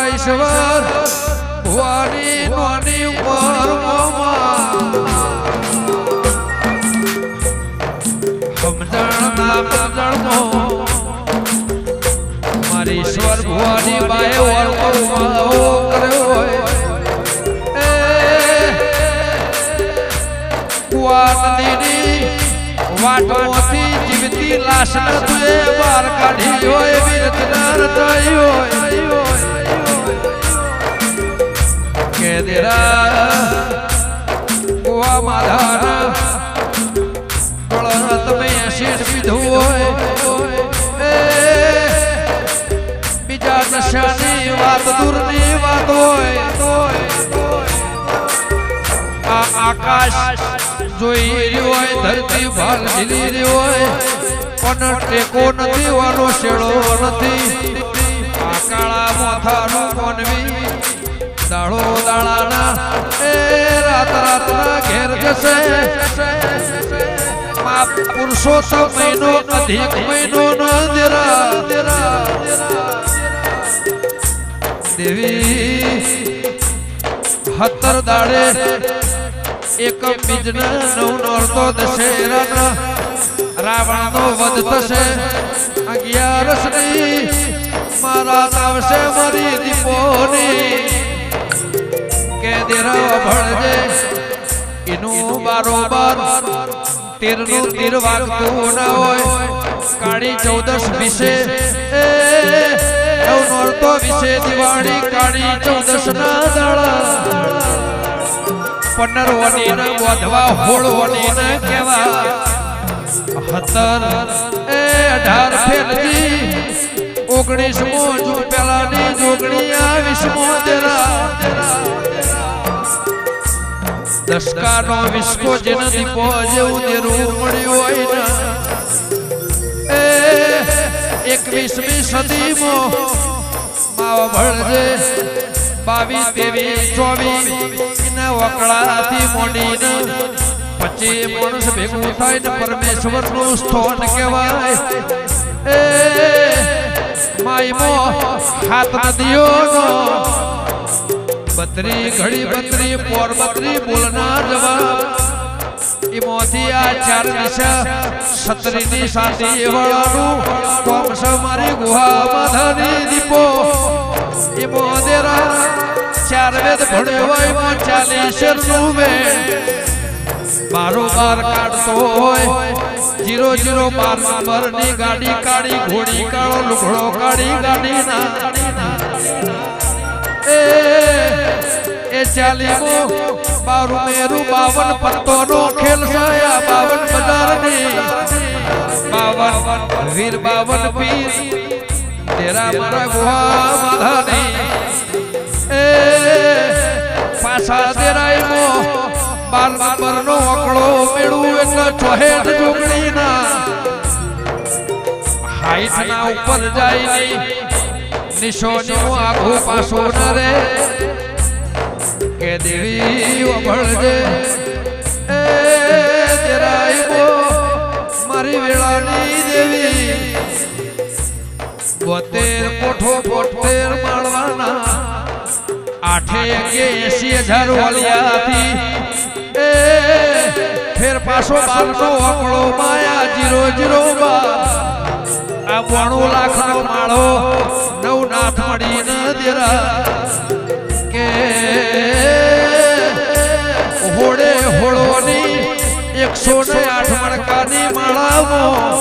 ઈશ્વર ભુવાની નોની ઉમર મારી ઈશ્વર ભુવાની બાએ વર્તો કર્યો હોય વાટોથી જીવતી લાશ ન તુએ બહાર કાઢી હોય વિરચના રચાઈ હોય કે દેરા કુવા માધાના કળણ તમે એસિડ પીધું હોય બીજા નશાની વાત દૂરની વાત હોય આ આકાશ જોઈ રહ્યો હોય ધરતી ભાલ ઝીલી રહ્યો હોય પણ ટેકો નથી વાનો શેડો નથી આ કાળા મોથાનું મોનવી દાડો દાડાના એ રાત રાતના ઘેર જશે પુરુષોત્તમ મહિનો અધિક મહિનો ન દેરા દેવી 17 દાડે એક બીજના 9 નોરતો દશેરાના રાવણનો વધ થશે 11 ની મારા આવશે મારી દીપોની કે દેરા ભળજે એનું બારોબાર 13 નું તીર વાગતું ના હોય કાળી 14 વિશે નોરતો વિશે દિવાળી કાળી 14 ના દાડા 15 વની ને વધવા 16 વની ને કેવા 17 એ 18 ફેરજી 19 મો જો પેલાની જોગણી 20 મો દેરા દશકાનો વિસ્કો જેને દીપો જેવું દેરું મળ્યું હોય ને એ 21મી સદીમાં માવ ભળજે 22 23 24 વકળાથી મોડીને 25 માણસ ભેગું થાય ને પરમેશ્વરનું સ્થાન કહેવાય એ માઈમો હાથ નદીઓનો 32 ઘડી 32 પોર 32 બોલનાર જવાબ એમાંથી આ 4 દિશા 17 ની સાથી વાળાનું કોમ સ મારી ગુહા માધાની દીપો એ મોદેરા 4 વેદ ભણ્યો હોય 40 નું વેદ બારોબાર કાઢતો હોય 002 નંબરની ગાડી કાળી ઘોડી કાળો લુગડો કાળી ગાડી ના એ 40 બારું મેરું 52 પત્તો નો ખેલ સાયા 52 બજાર ની 52 વીર 52 પીર તેરા મારા ગુહા માધાની એ પાછા દેરાય 12 નંબર નો અકળો મેળું એટલે 64 જોગણી ના હાઈટ ના ઉપર જાય નહીં નિશોનો આખો પાછો ન રે કે દેવી વભળજે એ દેરાય મારી વેળાની દેવી 72 કોઠો 72 માળવાના 880,000 વાલિયાથી એ ફેર પાછો 12 નો અકળો માયા 002 આ 92 લાખ નો માળો નવનાથ મળીને દેરા કે હોડે હોળોની 108 મણકાની માળામાં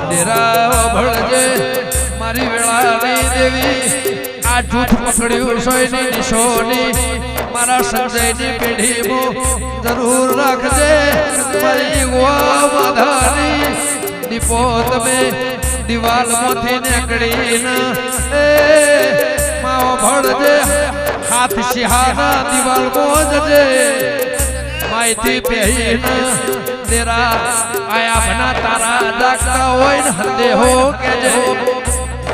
દેરા ભળજે મારી વેળાની દેવી આ જૂઠ પકડ્યું સોયની નિશોની મારા સંજયની પેઢીમાં જરૂર રાખજે મારી ગોવા માધાની દીપો તમે દિવાલમાંથી નીકળીને એ માવો ભળજે હાથ સિંહાના દિવાલ મોજજે માઈથી પહેરીને તેરા આયા બના તારા જાગતા હોય ને હંદે હો કેજે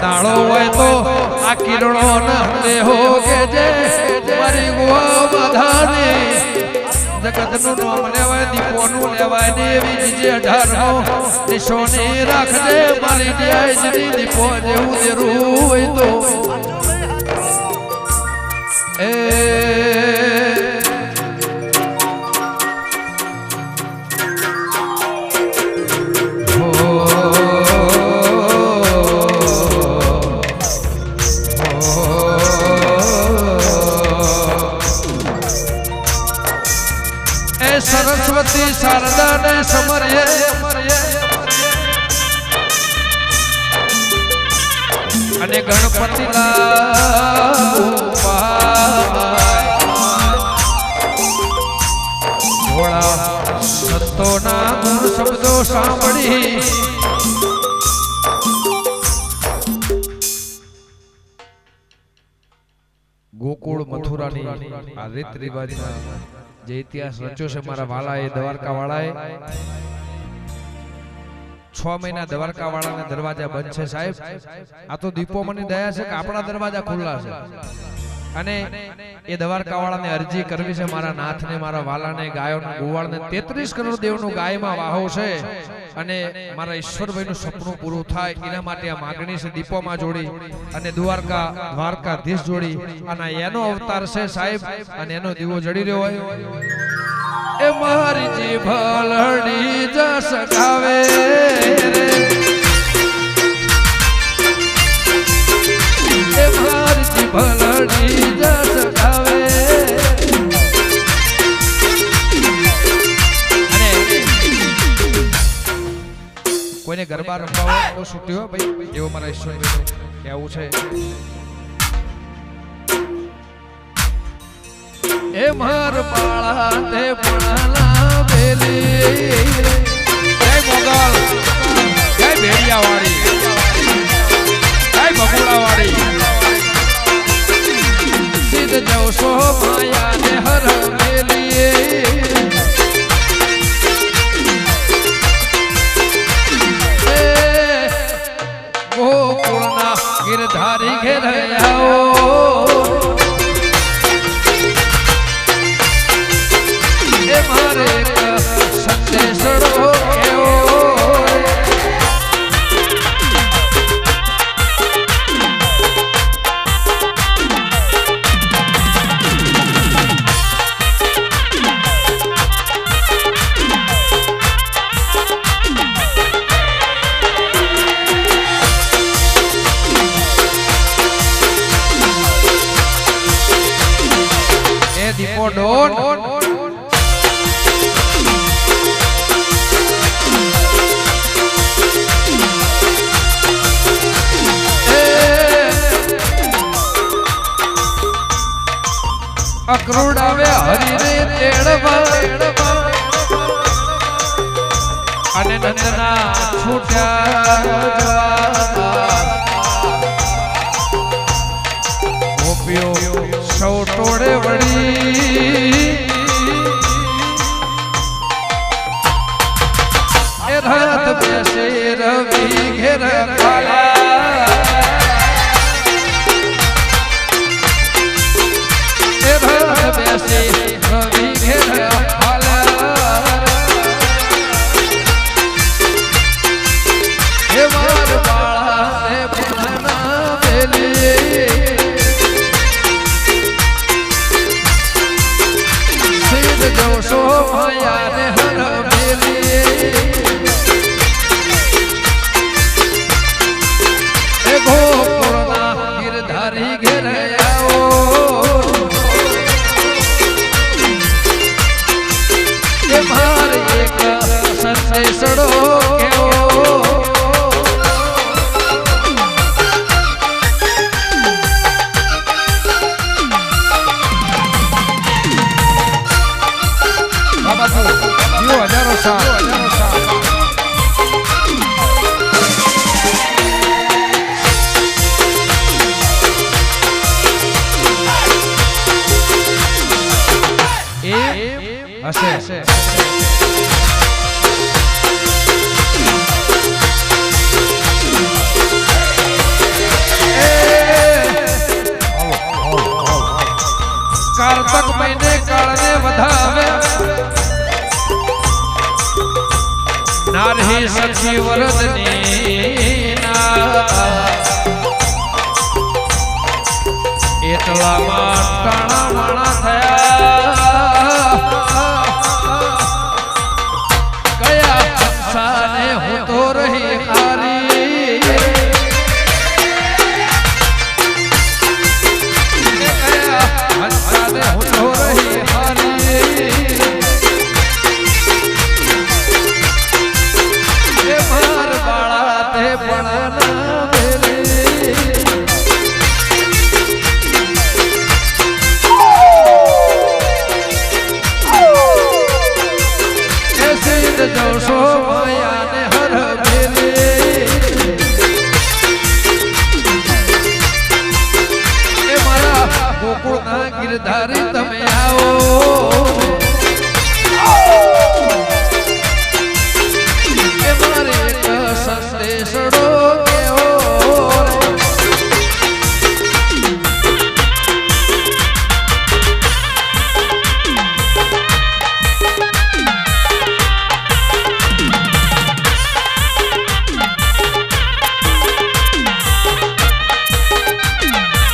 દાડો હોય તો આ કિરણો ને હંદે હો કેજે મારી ગોવા માધાની જગતનું નામ લેવાય દીપોનું લેવાય દેવી જીજે 18 નિશોની રાખજે મારી ન્યાય દીપો જેવું દેરું હોય તો સરસ્વતી શારદા ને સમર્ય અને ગણપતિ ભોળા સંતોના ગુણ શબ્દો સાંભળી ગોકુળ મથુરાની આ રીત રિવાજના જે ઇતિહાસ રચ્યો છે મારા વાલાએ દ્વારકા વાળાએ 6 મહિના દ્વારકા વાળાના દરવાજા બંધ છે સાહેબ આ તો દીપો મને દયા છે કે આપણા દરવાજા ખુલ્લા છે અને એ દ્વારકા વાળાને અરજી કરવી છે મારા નાથને મારા વાલાને ગાયોને ગોવાળને 33 કરોડ દેવનું ગાયમાં વાહો છે અને મારા ઈશ્વરભાઈનું સપનું પૂરું થાય એના માટે આ માંગણી છે દીપોમાં જોડી અને દ્વારકાધીશ જોડી અને એનો અવતાર છે સાહેબ અને એનો દીવો જડી રહ્યો હોય એ મારી જીભ લડી જસ ગાવે રે એ મારી જીભ લડી જસ ગાવે અને કોઈને ગરબા રમવા હોય તો છૂટી હોય ભાઈ એવો મારા ઈશ્વરભાઈનું કહેવું છે એ માર બાળા તે પણાલા બેલી જય મોગલ જય ભેડિયા વાળી જય બગુડા વાળી સિદ્ધ જવસો માયા ને હર મેલી ગોકુળના ગિરધારી ઘેર આવો દીપો ડોન અક્રૂડ આવે હરી રે તેડવા અને નંદના છૂટ્યા ગોપીઓ સૌ ટોળે વળી એ રાત બેસે રવિ ઘેર ખાલા એ રાત બેસે રવિ ઘેર ખાલા એ માર બાળા ને પોતાના બેલી જવસો માયા ને હર મેલી એ ગોકુળના ગિરધારી ઘેર આવો એ મારે એક સંદેશડો કેવો कार्तक महीने काळने वधावे नारही सखी वरदनी એટલા માટે કાણા માણા થયા કયા હંસાને હું તો રહી હારી કયા હંસાને હું તો રહી હારી એ માર બાળા તે પણ જોશો માયાને હર ભેલે એ મારા ગોકુળના ગિરધારી તમે આવો એ મારે એક સંદેશડો કેવો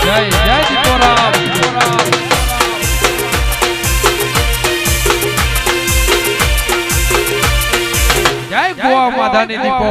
જય જય દીપોરામ જય ગોવા માધાની દીપો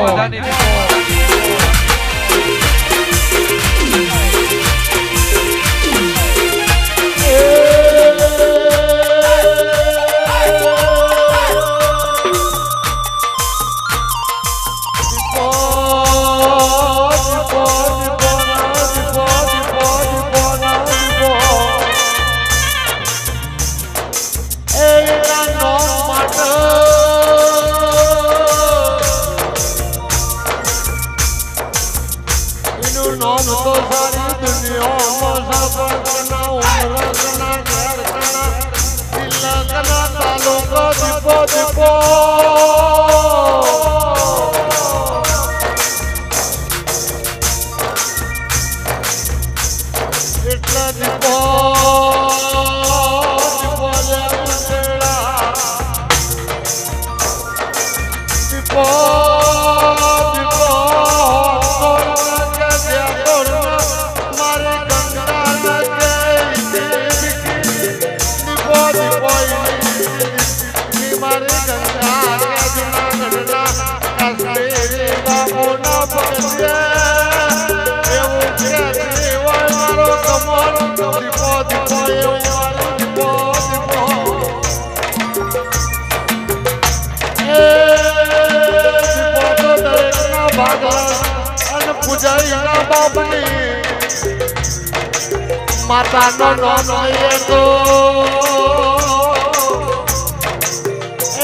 માતા નો નામ લઈએ તો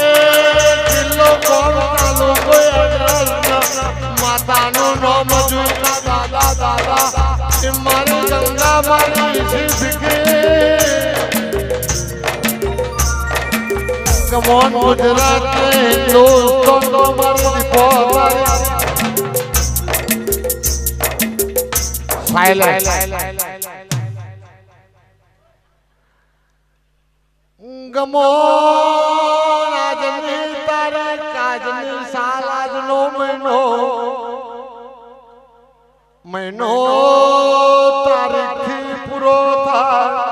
એ જિલ્લો કોમના લોકો માતા નું નામ જોઈના દાદા દાદા એ મારી ગંગા મારી શીખે કમોન ગુજરાત દોસ્તો તો મારી પોતારી સાયલેન્ટ ગમો આજની તારીખ આજની સાલ આજનો મહિનો તારીખથી પૂરો થાય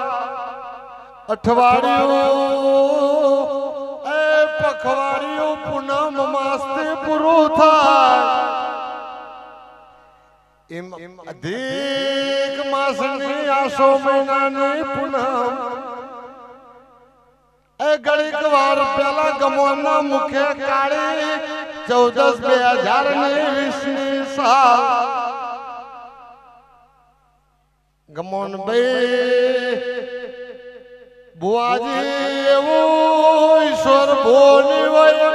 અઠવાડિયું એ પખવાડિયું પૂનમ માસથી પૂરું થાય એમ અધિક માસની આસો મહિનાની પૂનમ એ ઘડીક વાર પેલા ગમોના મુખે કાળી 14/2020 સાલ ગમોન ભાઈ બુઆજી એવું ઈશ્વર ભોની હોય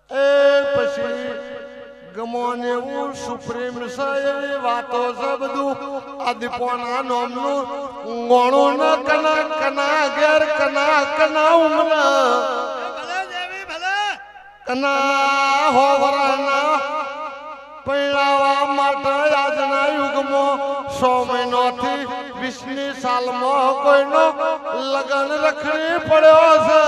એ પછી ગમોન એવું સુપ્રીમ છે એવી વાતો છે બધું આ દીપોના નામનું ગોણું ન કના કના ઘેર કના કના ઉમરા કના હોવરાના પૈણાવા માટે આજના યુગમાં 100 મહિનાથી 20ની સાલમાં કોઈનો લગન રખડી પડ્યો છે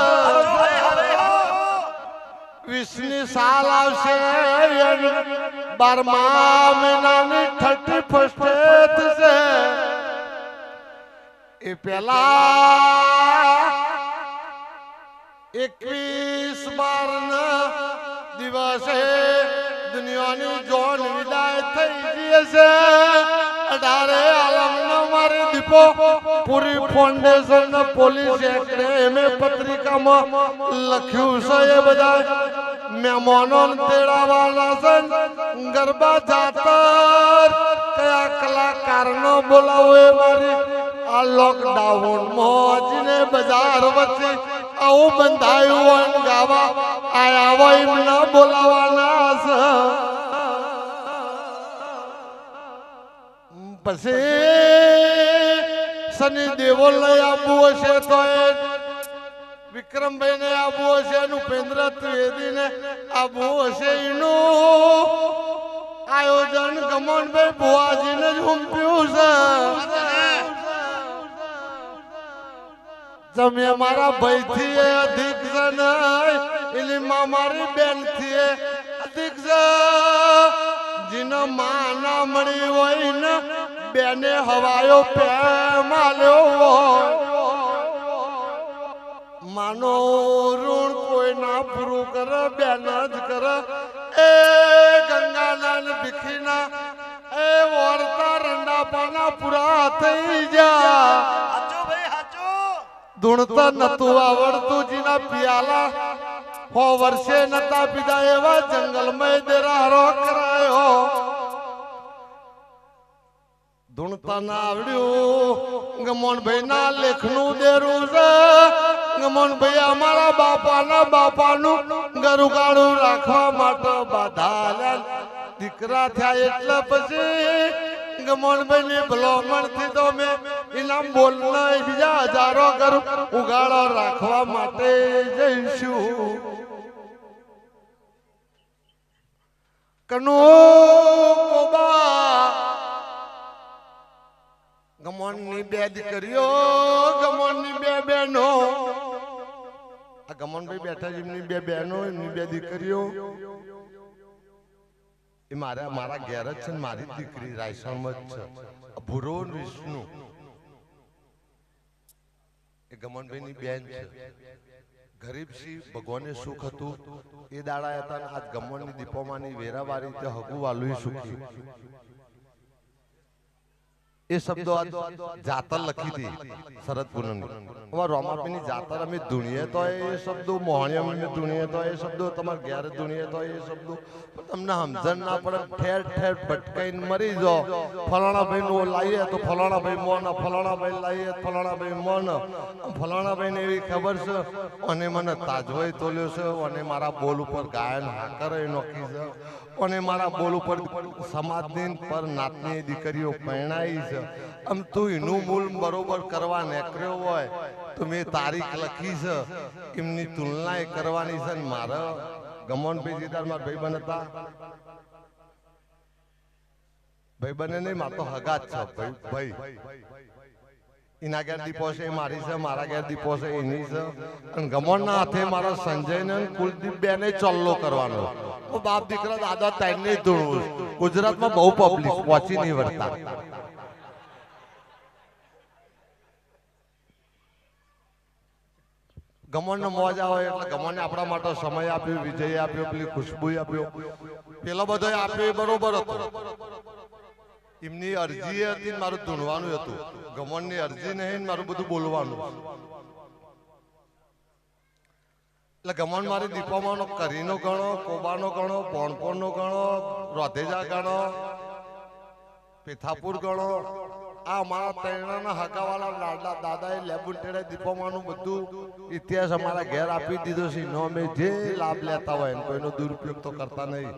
20ની સાલ આવશે 12મા મહિનાની 31st થશે એ પેલા 21/12 દિવસે દુનિયાની જોન વિદાય થઈ ગઈ છે 18 આલમનો મારી દીપો પૂરી ફાઉન્ડેશન પોલીસ એક્ટે એમે પત્રિકામાં લખ્યું છે એ બધા મહેમાનો તેડાવાના છે ગરબા જાતર કયા કલાકારનો બોલાવો એ મારી આ લોકડાઉન મોજને બજાર વચ્ચે આવું બંધાયું ગાવા આયા હોય એમને બોલાવાના છે પછી સની દેવો લઈ આવવું હશે તો વિક્રમભાઈ ને આવવું હશે ઉપેન્દ્ર ત્રિવેદી ને આવવું હશે એનું આયોજન ગમનભાઈ ભુવાજી ને જ ઉમપ્યું છે તમે મારા ભાઈ થી અધિક છે એની માં મારી બેન થી અધિક છે જીનો માં ના મળી હોય ને બેને હવાયો પ્રેમ આલ્યો માનો ઋણ કોઈ ના પૂરું કરે બેન જ કરે એ ગંગાના ભીખીના એ વર્તા રંડાપાના પૂરા થઈ જા ધૂણતા નતું આવડતું જીના પિયાલા 100 વર્ષે નતા પીધા એવા જંગલમાં દેરારો કરાયો ધૂણતા ના આવડ્યું ગમનભાઈ ના લેખનું દેરું છે ગમનભાઈ અમારા બાપાનું ગરુગાડું રાખવા માટે બાધા દીકરા થયા એટલે પછી ગમનભાઈ ની ભલામણ થી તો મેં ઇનામ બોલના બીજા હજારો કરું ઉગાડો રાખવા માટે જઈશું કનો કોબા ગમન ની 2 દીકરીઓ ગમન ની 2 બહેનો આ ગમનભાઈ બેઠા એમની 2 બહેનો એમની 2 દીકરીઓ એ મારા ઘેર જ છે મારી દીકરી રાયસણમાં જ છે ભૂરો વિષ્ણુ એ ગમનભાઈ ની બેન છે ગરીબ સી ભગવાને સુખ હતું એ દાડા હતા આજ ગમન ની દીપોમાની વેરાવારી તે હગુ વાલું સુખી એ શબ્દો જાતર લખી હતી શરદ પૂનમ રોમાપીની જાતર અમે ધૂણીએ તો એ શબ્દો મોહણિયા અમે ધૂણીએ તો એ શબ્દો તમારે ઘેર ધૂણીએ તો એ શબ્દો તમને સમજણ ના પડે ઠેર ઠેર ભટકાઈને મરી જાઓ ફલાણા ભાઈ નું લાવીએ તો ફલાણા ભાઈ મોન ફલાણા ભાઈ લાવીએ ફલાણા ભાઈ મોન ફલાણા ભાઈ ને એવી ખબર છે અને મને તાજવાઈ તોલ્યો છે અને મારા બોલ ઉપર ગાયન હાકરે નોખી છે અને મારા બોલ ઉપર સમાજની પર નાતની દીકરીઓ પરણાઈ છે આમ તું એનું મૂળ બરોબર કરવા નીકળ્યો હોય તો મેં તારીખ લખી છે એમની તુલના કરવાની છે મારા ગમનભાઈ જીદાર મારા ભાઈબંધ હતા ભાઈબંધ નહીં માર તો હગા જ છે ભાઈ એના ઘેર દીપો છે મારી છે મારા ઘેર દીપો છે એની છે અને ગમનના હાથે મારા સંજય ને કુલદીપ બેને ચલ્લો કરવાનો બાપ દીકરા દાદા તાઈ નહીં ધૂણવું ગુજરાતમાં બહુ પબ્લિક પહોંચી નહીં વળતા ગમન નો મોજ આવે એટલે ગમન આપણા માટે સમય આપ્યો વિજય આપ્યો પેલી ખુશ્બુ આપ્યો પેલો બધો આપ્યો બરોબર હતો એમની અરજી હતી મારું ધૂણવાનું હતું ગમન ની અરજી નહીં મારું બધું બોલવાનું એટલે ગમન મારી દીપામાનો કરીનો ગણો કોબાનો ગણો પોણપોણનો ગણો રોધેજા ગણો પેથાપુર ગણો આ અમારા તૈણાના હકાવાળા લાડલા દાદાએ લેબુલટેડે દીપોમાનું બધું ઇતિહાસ અમારા ઘેર આપી દીધો છે નો અમે જે લાભ લેતા હોય કોઈનો દુરુપયોગ તો કરતા નહીં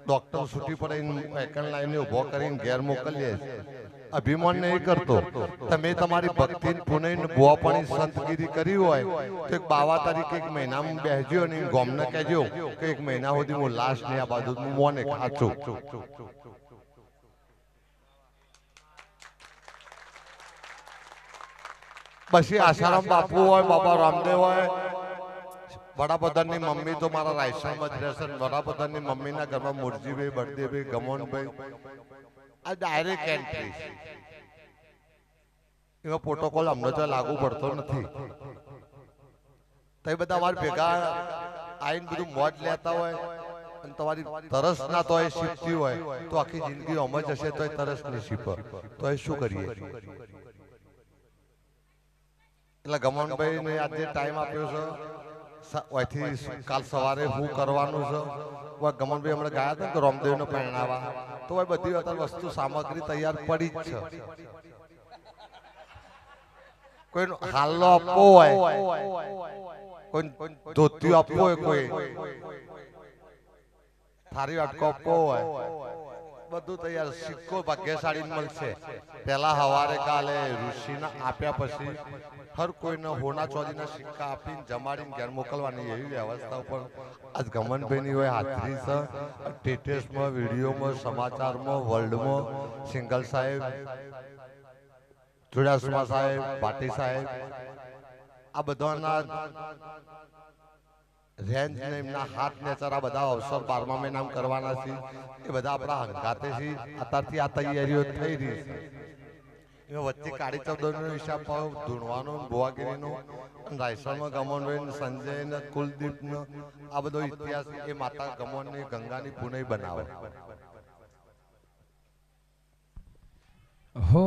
ડોક્ટર છૂટી પડે એકન લાઈને ઉભો કરીને ઘેર મોકલીએ અભિમાન નહીં કરતો તમે તમારી ભક્તિ પુનઃ ભુવાપણી સંતગીરી કરી હોય તો એક 12 તારીખે 1 મહિનામાં બેસજો અને ગોમને કહેજો કે 1 મહિના સુધી હું લાશ નહીં આ બાજુ મોને ખાચું પછી આશારામ બાપુ હોય બાબા રામદેવ હોય વડાપ્રધાનની મમ્મી તો મારા રાયસણમાં જ રહેશે વડાપ્રધાનની મમ્મીના ઘરમાં મુરજીભાઈ બળદેવભાઈ ગમનભાઈ આ ડાયરેક્ટ એન્ટ્રી એમાં પ્રોટોકોલ અમને તો લાગુ પડતો નથી. તો એ બધા અમારી ભેગા આઈને બધું મોજ લેતા હોય અને તમારી તરસ ના તો એ શીખતી હોય તો આખી જિંદગી અમ જ હશે તો એ તરસ નહીં શીખે તો એ શું કરીએ? એટલે ગમનભાઈ ને આજે ટાઈમ આપ્યો છે ઓયથી કાલ સવારે હું કરવાનું છે. ગમનભાઈ હમણાં ગયા હતા ને રામદેવ ને પરણાવા તો બધી અત્યારે વસ્તુ સામગ્રી તૈયાર પડી જ છે. કોઈ હાલનો આપવો હોય, કોઈ ધોતિયું આપવું હોય, કોઈ થારી વાટકો આપવો હોય, બધું તૈયાર. સિક્કો ભાગ્યશાળી મળશે. પેલા હવારે કાલે ઋષિના આપ્યા પછી હર કોઈને હોના ચોરીના સિક્કા આપીને જમાડીને ઘેર મોકલવાની એવી વ્યવસ્થા ઉપર આજ ગમનભાઈની હોય હાજરી છે. ટેટેસમાં, વિડીયોમાં, સમાચારમાં, વર્લ્ડમાં સિંગલ સાહેબ, ચુડાસમા સાહેબ, પાટી સાહેબ, આ બધાના રેન્જ ને એમના હાથ નેચર આ બધા અવસર 12મા મહિનામાં કરવાના છે. એ બધા આપણા હંગાતે છે. અત્યારથી આ તૈયારીઓ થઈ રહી છે. એમાં વચ્ચે કાળી ચૌદશનો હિસાબ ભાવ ધૂણવાનો, ભુવાગીરીનો, રાયસણમાં ગમનભાઈ, સંજય ને કુલદીપ નો આ બધો ઇતિહાસ એ માતા ગમનની ગંગાની પુનઈ બનાવે. હો